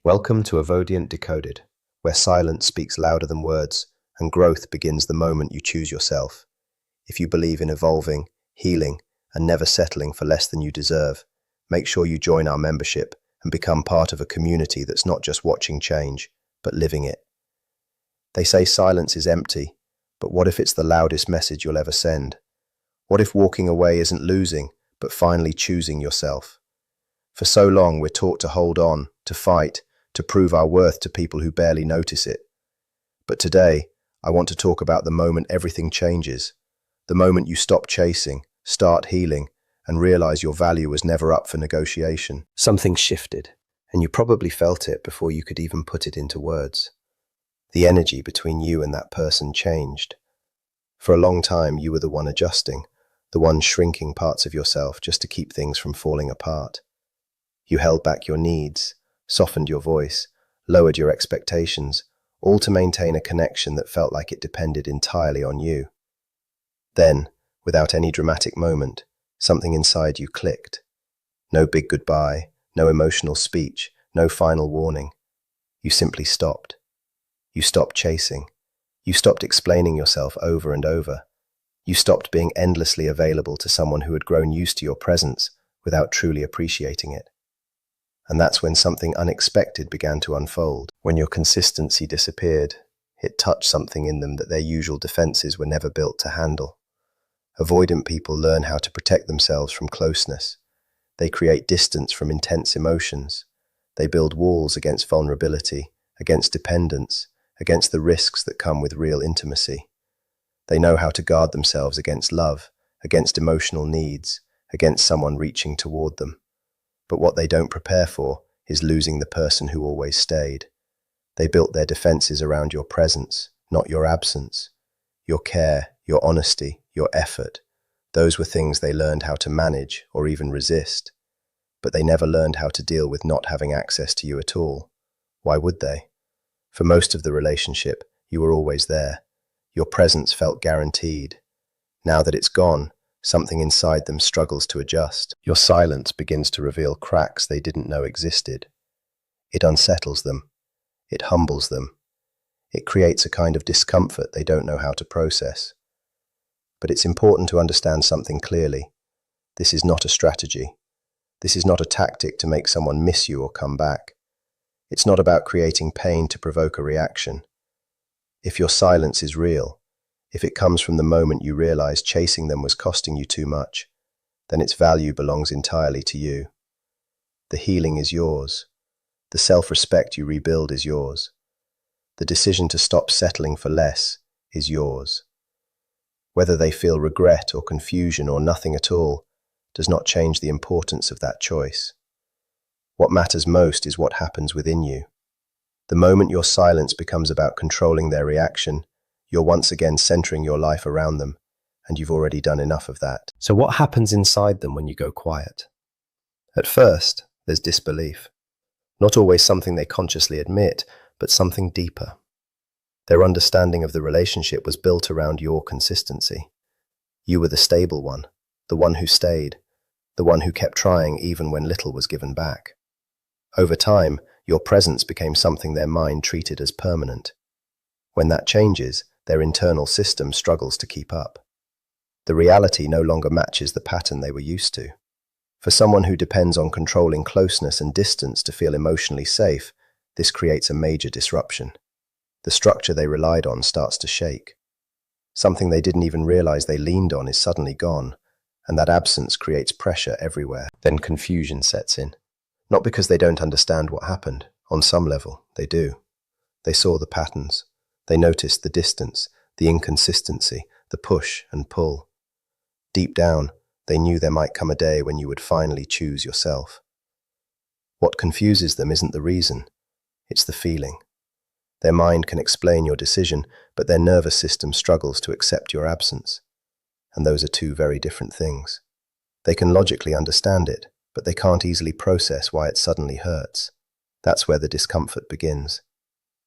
Welcome to Avoidant Decoded, where silence speaks louder than words and growth begins the moment you choose yourself. If you believe in evolving, healing, and never settling for less than you deserve, make sure you join our membership and become part of a community that's not just watching change, but living it. They say silence is empty, but what if it's the loudest message you'll ever send? What if walking away isn't losing, but finally choosing yourself? For so long, we're taught to hold on, to fight, to prove our worth to people who barely notice it. But today, I want to talk about the moment everything changes, the moment you stop chasing, start healing, and realize your value was never up for negotiation. Something shifted, and you probably felt it before you could even put it into words. The energy between you and that person changed. For a long time, you were the one adjusting, the one shrinking parts of yourself just to keep things from falling apart. You held back your needs, softened your voice, lowered your expectations, all to maintain a connection that felt like it depended entirely on you. Then, without any dramatic moment, something inside you clicked. No big goodbye, no emotional speech, no final warning. You simply stopped. You stopped chasing. You stopped explaining yourself over and over. You stopped being endlessly available to someone who had grown used to your presence without truly appreciating it. And that's when something unexpected began to unfold. When your consistency disappeared, it touched something in them that their usual defenses were never built to handle. Avoidant people learn how to protect themselves from closeness. They create distance from intense emotions. They build walls against vulnerability, against dependence, against the risks that come with real intimacy. They know how to guard themselves against love, against emotional needs, against someone reaching toward them. But what they don't prepare for is losing the person who always stayed. They built their defenses around your presence, not your absence. Your care, your honesty, your effort, those were things they learned how to manage or even resist. But they never learned how to deal with not having access to you at all. Why would they? For most of the relationship, you were always there. Your presence felt guaranteed. Now that it's gone, something inside them struggles to adjust. Your silence begins to reveal cracks they didn't know existed. It unsettles them. It humbles them. It creates a kind of discomfort they don't know how to process. But it's important to understand something clearly. This is not a strategy. This is not a tactic to make someone miss you or come back. It's not about creating pain to provoke a reaction. If your silence is real, if it comes from the moment you realize chasing them was costing you too much, then its value belongs entirely to you. The healing is yours. The self-respect you rebuild is yours. The decision to stop settling for less is yours. Whether they feel regret or confusion or nothing at all does not change the importance of that choice. What matters most is what happens within you. The moment your silence becomes about controlling their reaction, you're once again centering your life around them, and you've already done enough of that. So what happens inside them when you go quiet? At first, there's disbelief. Not always something they consciously admit, but something deeper. Their understanding of the relationship was built around your consistency. You were the stable one, the one who stayed, the one who kept trying even when little was given back. Over time, your presence became something their mind treated as permanent. When that changes, their internal system struggles to keep up. The reality no longer matches the pattern they were used to. For someone who depends on controlling closeness and distance to feel emotionally safe, this creates a major disruption. The structure they relied on starts to shake. Something they didn't even realize they leaned on is suddenly gone, and that absence creates pressure everywhere. Then confusion sets in. Not because they don't understand what happened. On some level, they do. They saw the patterns. They noticed the distance, the inconsistency, the push and pull. Deep down, they knew there might come a day when you would finally choose yourself. What confuses them isn't the reason, it's the feeling. Their mind can explain your decision, but their nervous system struggles to accept your absence. And those are two very different things. They can logically understand it, but they can't easily process why it suddenly hurts. That's where the discomfort begins.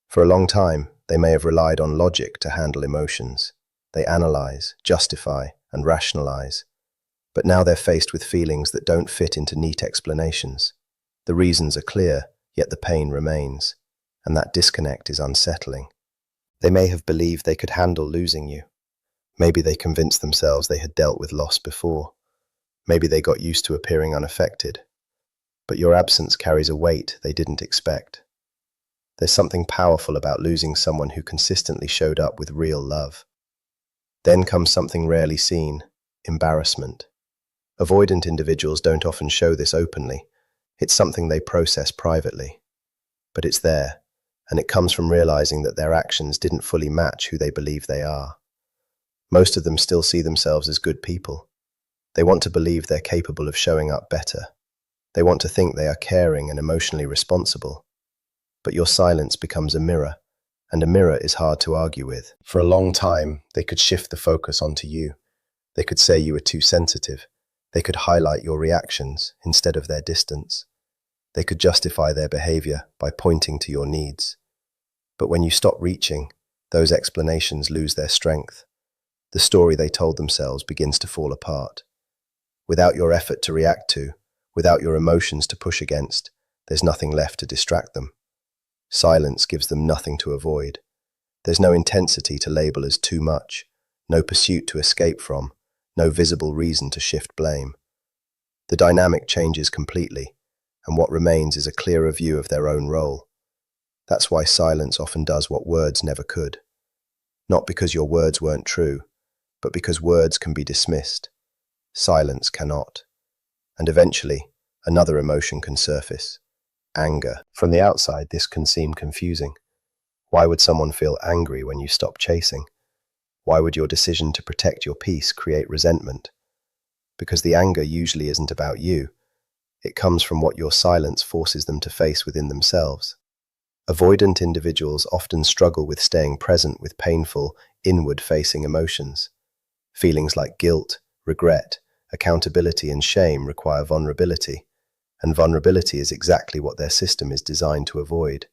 For a long time, they may have relied on logic to handle emotions. They analyze, justify, and rationalize. But now they're faced with feelings that don't fit into neat explanations. The reasons are clear, yet the pain remains, and that disconnect is unsettling. They may have believed they could handle losing you. Maybe they convinced themselves they had dealt with loss before. Maybe they got used to appearing unaffected. But your absence carries a weight they didn't expect. There's something powerful about losing someone who consistently showed up with real love. Then comes something rarely seen: embarrassment. Avoidant individuals don't often show this openly. It's something they process privately. But it's there, and it comes from realizing that their actions didn't fully match who they believe they are. Most of them still see themselves as good people. They want to believe they're capable of showing up better. They want to think they are caring and emotionally responsible. But your silence becomes a mirror, and a mirror is hard to argue with. For a long time, they could shift the focus onto you. They could say you were too sensitive. They could highlight your reactions instead of their distance. They could justify their behavior by pointing to your needs. But when you stop reaching, those explanations lose their strength. The story they told themselves begins to fall apart. Without your effort to react to, without your emotions to push against, there's nothing left to distract them. Silence gives them nothing to avoid. There's no intensity to label as too much, no pursuit to escape from, no visible reason to shift blame. The dynamic changes completely, and what remains is a clearer view of their own role. That's why silence often does what words never could. Not because your words weren't true, but because words can be dismissed. Silence cannot. And eventually, another emotion can surface: anger. From the outside, this can seem confusing. Why would someone feel angry when you stop chasing? Why would your decision to protect your peace create resentment? Because the anger usually isn't about you. It comes from what your silence forces them to face within themselves. Avoidant individuals often struggle with staying present with painful, inward-facing emotions. Feelings like guilt, regret, accountability, and shame require vulnerability, and vulnerability is exactly what their system is designed to avoid.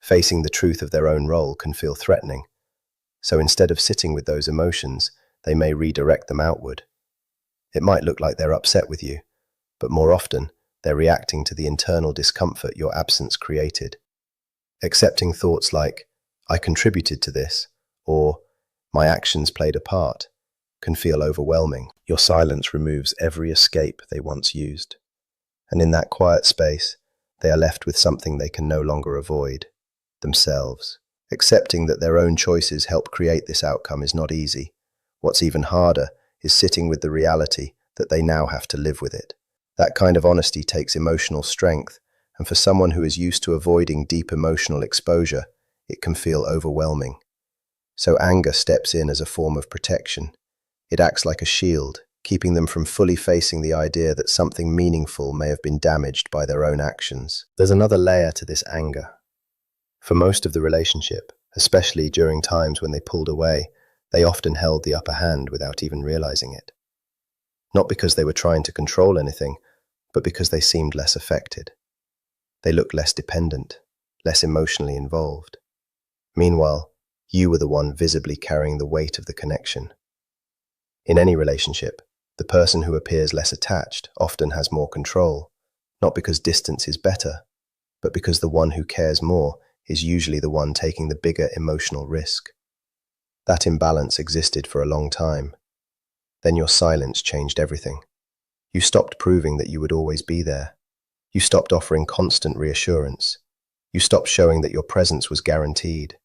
Facing the truth of their own role can feel threatening, so instead of sitting with those emotions, they may redirect them outward. It might look like they're upset with you, but more often, they're reacting to the internal discomfort your absence created. Accepting thoughts like, "I contributed to this," or "my actions played a part," can feel overwhelming. Your silence removes every escape they once used. And in that quiet space, they are left with something they can no longer avoid: themselves. Accepting that their own choices help create this outcome is not easy. What's even harder is sitting with the reality that they now have to live with it. That kind of honesty takes emotional strength, and for someone who is used to avoiding deep emotional exposure, it can feel overwhelming. So anger steps in as a form of protection. It acts like a shield, keeping them from fully facing the idea that something meaningful may have been damaged by their own actions. There's another layer to this anger. For most of the relationship, especially during times when they pulled away, they often held the upper hand without even realizing it. Not because they were trying to control anything, but because they seemed less affected. They looked less dependent, less emotionally involved. Meanwhile, you were the one visibly carrying the weight of the connection. In any relationship, the person who appears less attached often has more control, not because distance is better, but because the one who cares more is usually the one taking the bigger emotional risk. That imbalance existed for a long time. Then your silence changed everything. You stopped proving that you would always be there. You stopped offering constant reassurance. You stopped showing that your presence was guaranteed.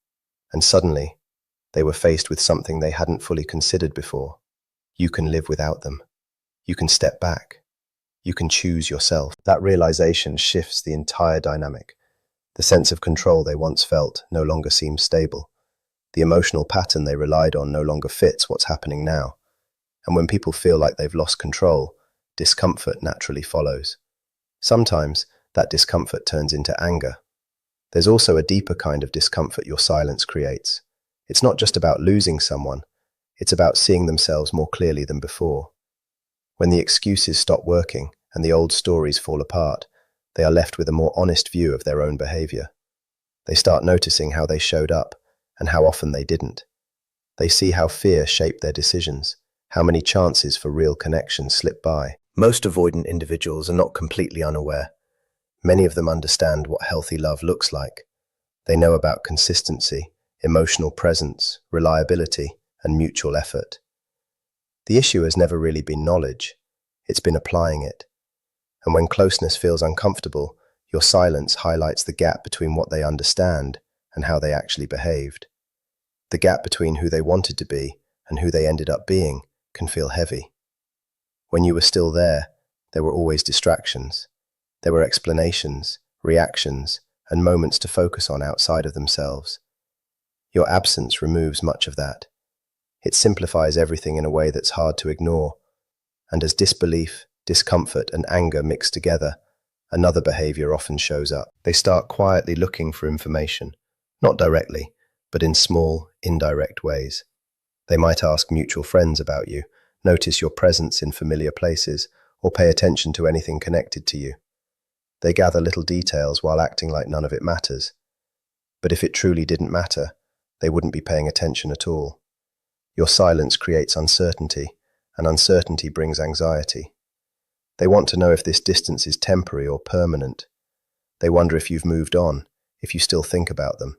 And suddenly, they were faced with something they hadn't fully considered before. You can live without them. You can step back. You can choose yourself. That realization shifts the entire dynamic. The sense of control they once felt no longer seems stable. The emotional pattern they relied on no longer fits what's happening now. And when people feel like they've lost control, discomfort naturally follows. Sometimes that discomfort turns into anger. There's also a deeper kind of discomfort your silence creates. It's not just about losing someone, it's about seeing themselves more clearly than before. When the excuses stop working and the old stories fall apart, they are left with a more honest view of their own behavior. They start noticing how they showed up and how often they didn't. They see how fear shaped their decisions, how many chances for real connection slip by. Most avoidant individuals are not completely unaware. Many of them understand what healthy love looks like. They know about consistency, emotional presence, reliability, and mutual effort. The issue has never really been knowledge, it's been applying it. And when closeness feels uncomfortable, your silence highlights the gap between what they understand and how they actually behaved. The gap between who they wanted to be and who they ended up being can feel heavy. When you were still there were always distractions. There were explanations, reactions, and moments to focus on outside of themselves. Your absence removes much of that. It simplifies everything in a way that's hard to ignore. And as disbelief, discomfort, and anger mix together, another behavior often shows up. They start quietly looking for information, not directly, but in small, indirect ways. They might ask mutual friends about you, notice your presence in familiar places, or pay attention to anything connected to you. They gather little details while acting like none of it matters. But if it truly didn't matter, they wouldn't be paying attention at all. Your silence creates uncertainty, and uncertainty brings anxiety. They want to know if this distance is temporary or permanent. They wonder if you've moved on, if you still think about them.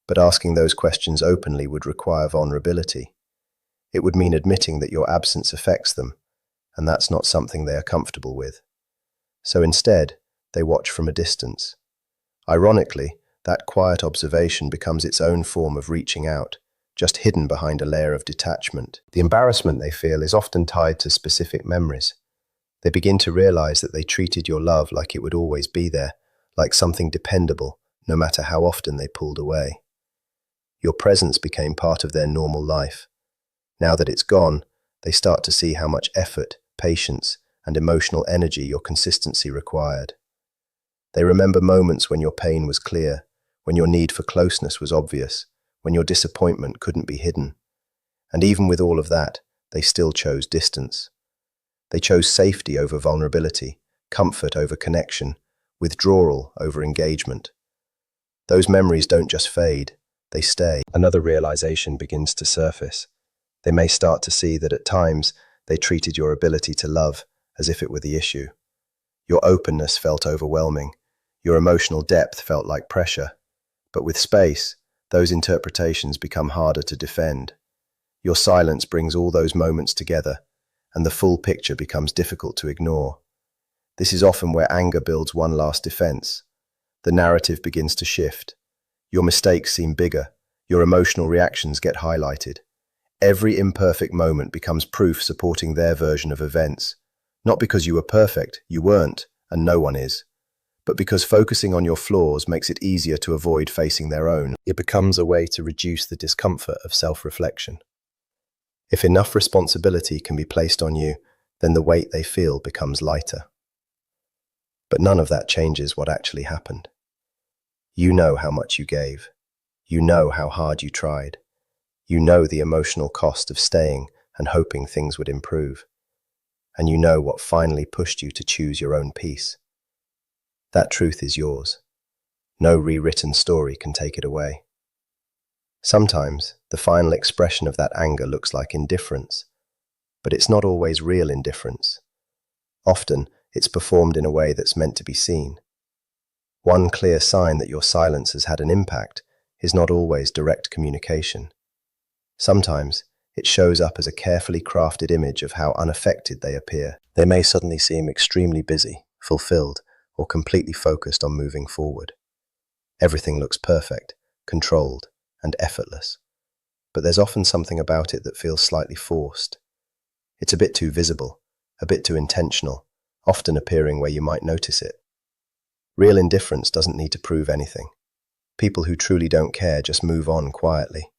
But asking those questions openly would require vulnerability. It would mean admitting that your absence affects them, and that's not something they are comfortable with. So instead, they watch from a distance. Ironically, that quiet observation becomes its own form of reaching out, just hidden behind a layer of detachment. The embarrassment they feel is often tied to specific memories. They begin to realize that they treated your love like it would always be there, like something dependable, no matter how often they pulled away. Your presence became part of their normal life. Now that it's gone, they start to see how much effort, patience, and emotional energy your consistency required. They remember moments when your pain was clear, when your need for closeness was obvious, when your disappointment couldn't be hidden. And even with all of that, they still chose distance. They chose safety over vulnerability, comfort over connection, withdrawal over engagement. Those memories don't just fade, they stay. Another realization begins to surface. They may start to see that at times they treated your ability to love as if it were the issue. Your openness felt overwhelming. Your emotional depth felt like pressure. But with space, those interpretations become harder to defend. Your silence brings all those moments together, and the full picture becomes difficult to ignore. This is often where anger builds one last defense. The narrative begins to shift. Your mistakes seem bigger. Your emotional reactions get highlighted. Every imperfect moment becomes proof supporting their version of events. Not because you were perfect, you weren't, and no one is. But because focusing on your flaws makes it easier to avoid facing their own. It becomes a way to reduce the discomfort of self-reflection. If enough responsibility can be placed on you, then the weight they feel becomes lighter. But none of that changes what actually happened. You know how much you gave. You know how hard you tried. You know the emotional cost of staying and hoping things would improve. And you know what finally pushed you to choose your own peace. That truth is yours. No rewritten story can take it away. Sometimes, the final expression of that anger looks like indifference, but it's not always real indifference. Often, it's performed in a way that's meant to be seen. One clear sign that your silence has had an impact is not always direct communication. Sometimes, it shows up as a carefully crafted image of how unaffected they appear. They may suddenly seem extremely busy, fulfilled, or completely focused on moving forward. Everything looks perfect, controlled, and effortless. But there's often something about it that feels slightly forced. It's a bit too visible, a bit too intentional, often appearing where you might notice it. Real indifference doesn't need to prove anything. People who truly don't care just move on quietly.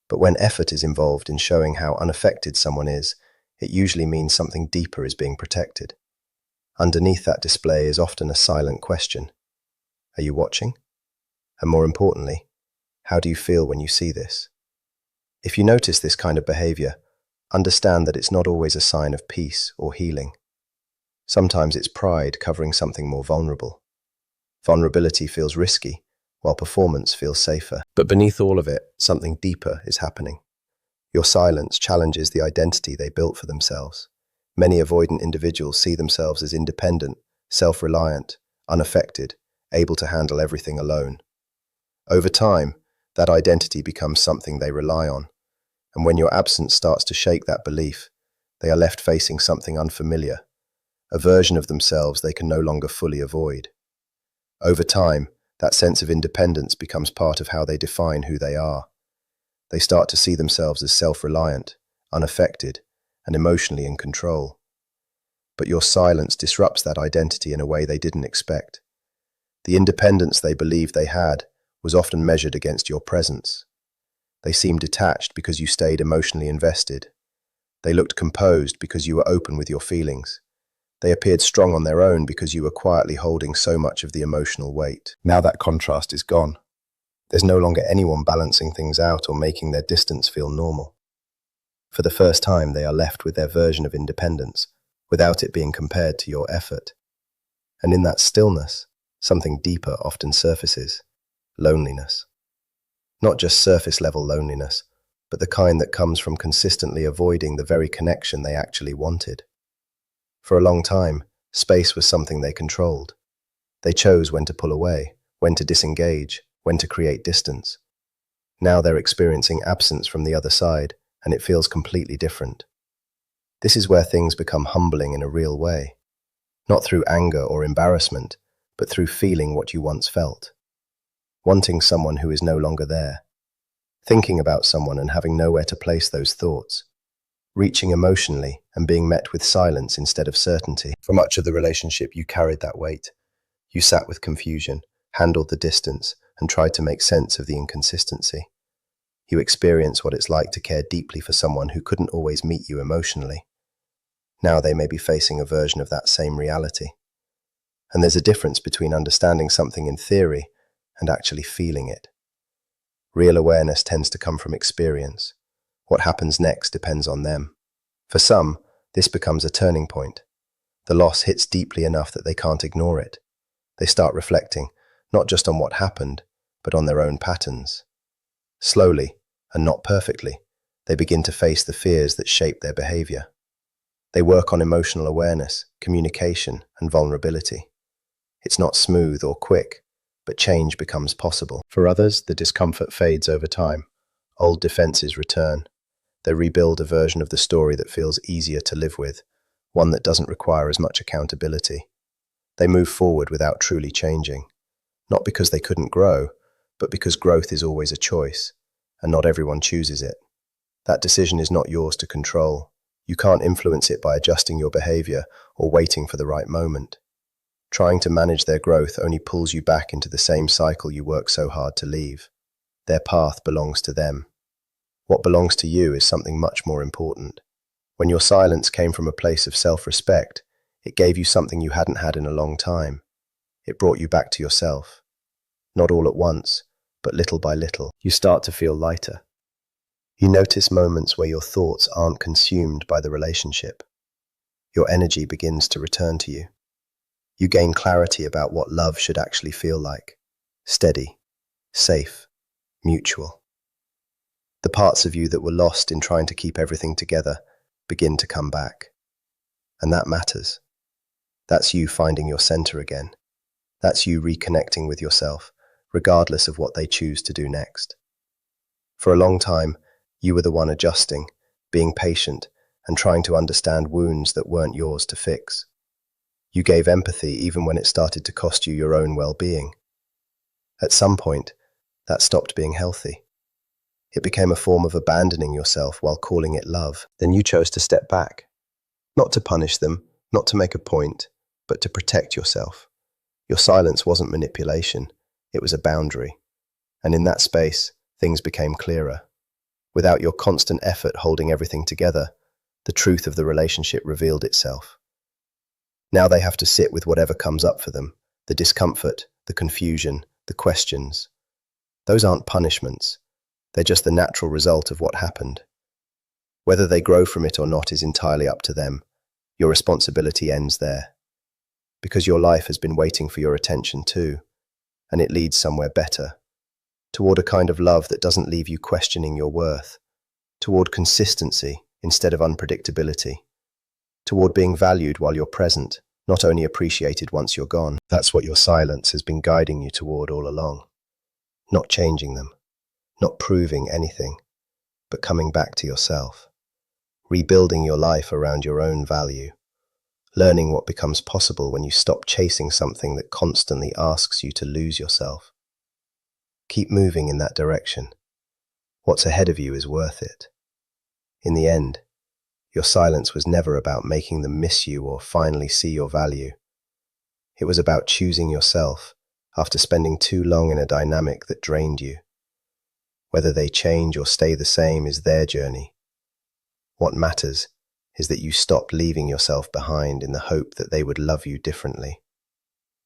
But when effort is involved in showing how unaffected someone is, it usually means something deeper is being protected. Underneath that display is often a silent question. Are you watching? And more importantly, how do you feel when you see this? If you notice this kind of behavior, understand that it's not always a sign of peace or healing. Sometimes it's pride covering something more vulnerable. Vulnerability feels risky, while performance feels safer. But beneath all of it, something deeper is happening. Your silence challenges the identity they built for themselves. Many avoidant individuals see themselves as independent, self-reliant, unaffected, able to handle everything alone. Over time, that identity becomes something they rely on, and when your absence starts to shake that belief, they are left facing something unfamiliar, a version of themselves they can no longer fully avoid. Over time, that sense of independence becomes part of how they define who they are. They start to see themselves as self-reliant, unaffected, and emotionally in control. But your silence disrupts that identity in a way they didn't expect. The independence they believed they had was often measured against your presence. They seemed detached because you stayed emotionally invested. They looked composed because you were open with your feelings. They appeared strong on their own because you were quietly holding so much of the emotional weight. Now that contrast is gone. There's no longer anyone balancing things out or making their distance feel normal. For the first time, they are left with their version of independence, without it being compared to your effort. And in that stillness, something deeper often surfaces: loneliness. Not just surface-level loneliness, but the kind that comes from consistently avoiding the very connection they actually wanted. For a long time, space was something they controlled. They chose when to pull away, when to disengage, when to create distance. Now they're experiencing absence from the other side, and it feels completely different. This is where things become humbling in a real way. Not through anger or embarrassment, but through feeling what you once felt. Wanting someone who is no longer there. Thinking about someone and having nowhere to place those thoughts. Reaching emotionally and being met with silence instead of certainty. For much of the relationship, you carried that weight. You sat with confusion, handled the distance, and tried to make sense of the inconsistency. You experienced what it's like to care deeply for someone who couldn't always meet you emotionally. Now they may be facing a version of that same reality. And there's a difference between understanding something in theory and actually feeling it. Real awareness tends to come from experience. What happens next depends on them. For some, this becomes a turning point. The loss hits deeply enough that they can't ignore it. They start reflecting, not just on what happened, but on their own patterns. Slowly, and not perfectly, they begin to face the fears that shape their behavior. They work on emotional awareness, communication, and vulnerability. It's not smooth or quick, but change becomes possible. For others, the discomfort fades over time. Old defenses return. They rebuild a version of the story that feels easier to live with, one that doesn't require as much accountability. They move forward without truly changing, not because they couldn't grow, but because growth is always a choice, and not everyone chooses it. That decision is not yours to control. You can't influence it by adjusting your behavior or waiting for the right moment. Trying to manage their growth only pulls you back into the same cycle you work so hard to leave. Their path belongs to them. What belongs to you is something much more important. When your silence came from a place of self-respect, it gave you something you hadn't had in a long time. It brought you back to yourself. Not all at once, but little by little, you start to feel lighter. You notice moments where your thoughts aren't consumed by the relationship. Your energy begins to return to you. You gain clarity about what love should actually feel like. Steady, safe, mutual. The parts of you that were lost in trying to keep everything together begin to come back. And that matters. That's you finding your center again. That's you reconnecting with yourself, regardless of what they choose to do next. For a long time, you were the one adjusting, being patient, and trying to understand wounds that weren't yours to fix. You gave empathy even when it started to cost you your own well-being. At some point, that stopped being healthy. It became a form of abandoning yourself while calling it love. Then you chose to step back. Not to punish them, not to make a point, but to protect yourself. Your silence wasn't manipulation, it was a boundary. And in that space, things became clearer. Without your constant effort holding everything together, the truth of the relationship revealed itself. Now they have to sit with whatever comes up for them, the discomfort, the confusion, the questions. Those aren't punishments. They're just the natural result of what happened. Whether they grow from it or not is entirely up to them. Your responsibility ends there. Because your life has been waiting for your attention too, and it leads somewhere better. Toward a kind of love that doesn't leave you questioning your worth. Toward consistency instead of unpredictability. Toward being valued while you're present, not only appreciated once you're gone. That's what your silence has been guiding you toward all along. Not changing them, not proving anything, but coming back to yourself. Rebuilding your life around your own value. Learning what becomes possible when you stop chasing something that constantly asks you to lose yourself. Keep moving in that direction. What's ahead of you is worth it. In the end, your silence was never about making them miss you or finally see your value. It was about choosing yourself after spending too long in a dynamic that drained you. Whether they change or stay the same is their journey. What matters is that you stopped leaving yourself behind in the hope that they would love you differently.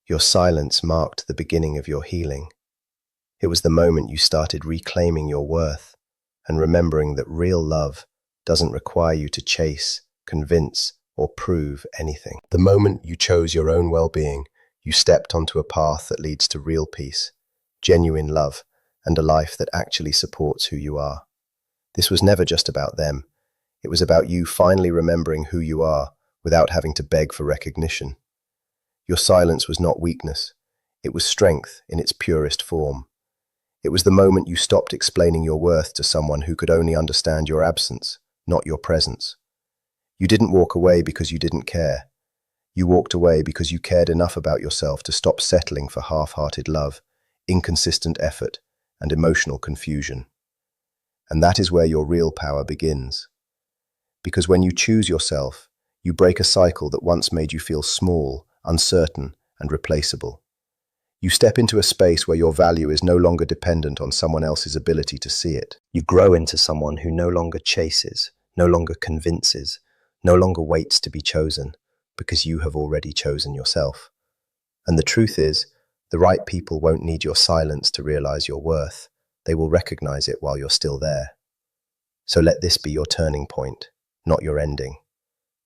Your silence marked the beginning of your healing. It was the moment you started reclaiming your worth and remembering that real love doesn't require you to chase, convince, or prove anything. The moment you chose your own well-being, you stepped onto a path that leads to real peace, genuine love, and a life that actually supports who you are. This was never just about them. It was about you finally remembering who you are without having to beg for recognition. Your silence was not weakness. It was strength in its purest form. It was the moment you stopped explaining your worth to someone who could only understand your absence, not your presence. You didn't walk away because you didn't care. You walked away because you cared enough about yourself to stop settling for half-hearted love, inconsistent effort, and emotional confusion. And that is where your real power begins. Because when you choose yourself, you break a cycle that once made you feel small, uncertain, and replaceable. You step into a space where your value is no longer dependent on someone else's ability to see it. You grow into someone who no longer chases, no longer convinces, no longer waits to be chosen, because you have already chosen yourself. And the truth is, the right people won't need your silence to realize your worth. They will recognize it while you're still there. So let this be your turning point, not your ending.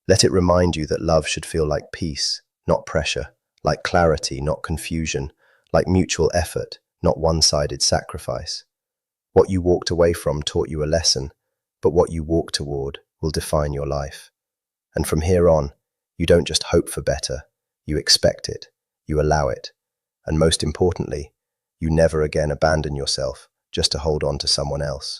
Let it remind you that love should feel like peace, not pressure, like clarity, not confusion, like mutual effort, not one-sided sacrifice. What you walked away from taught you a lesson, but what you walk toward will define your life. And from here on, you don't just hope for better, you expect it, you allow it, and most importantly, you never again abandon yourself just to hold on to someone else.